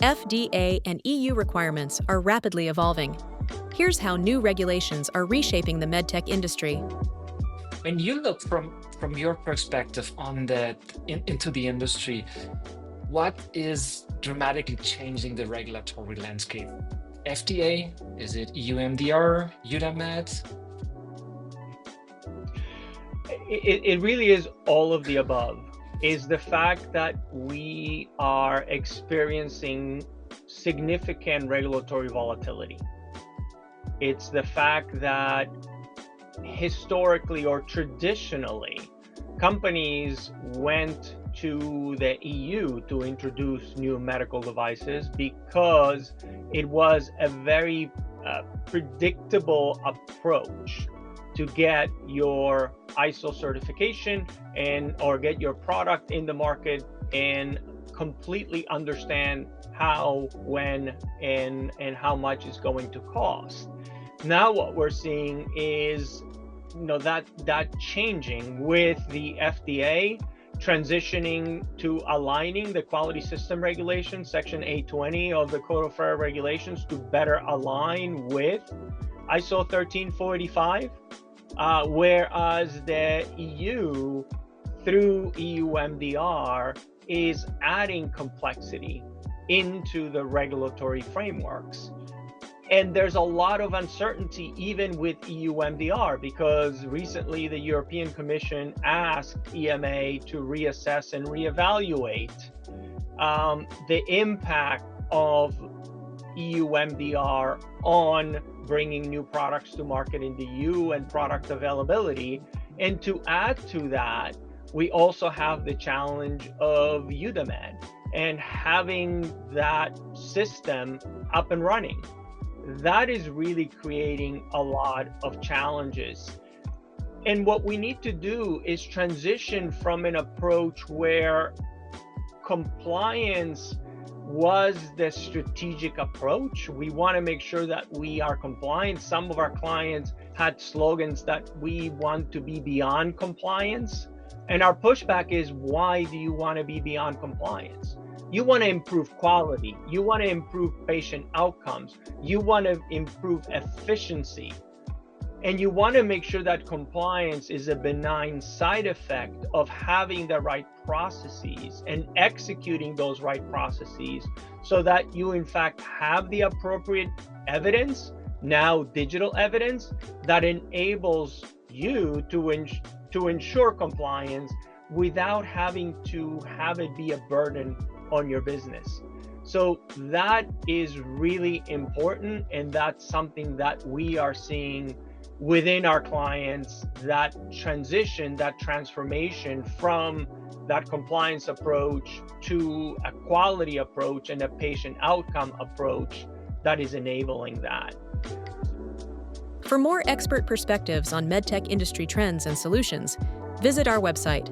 FDA and EU requirements are rapidly evolving. Here's how new regulations are reshaping the medtech industry. When you look from your perspective on into the industry, what is dramatically changing the regulatory landscape? FDA? Is it EU MDR, UDAMED? It really is all of the above. Is the fact that we are experiencing significant regulatory volatility. It's the fact that historically or traditionally, companies went to the EU to introduce new medical devices because it was a very predictable approach to get your ISO certification or get your product in the market and completely understand how, when, and how much it's going to cost. Now what we're seeing is that changing with the FDA transitioning to aligning the quality system regulations, section 820 of the Code of Fair Regulations, to better align with ISO 13485, whereas the EU through EU MDR is adding complexity into the regulatory frameworks. And there's a lot of uncertainty even with EU MDR, because recently the European Commission asked EMA to reassess and reevaluate the impact of EU MDR on bringing new products to market in the EU and product availability. And to add to that, we also have the challenge of UDAMED and having that system up and running. That is really creating a lot of challenges. And what we need to do is transition from an approach where compliance was the strategic approach. We want to make sure that we are compliant. Some of our clients had slogans that we want to be beyond compliance. And our pushback is, why do you want to be beyond compliance? You want to improve quality. You want to improve patient outcomes. You want to improve efficiency. And you want to make sure that compliance is a benign side effect of having the right processes and executing those right processes so that you in fact have the appropriate evidence, now digital evidence, that enables you to ensure compliance without having to have it be a burden on your business. So that is really important, and that's something that we are seeing within our clients, that transition, that transformation from that compliance approach to a quality approach and a patient outcome approach that is enabling that. For more expert perspectives on medtech industry trends and solutions, visit our website,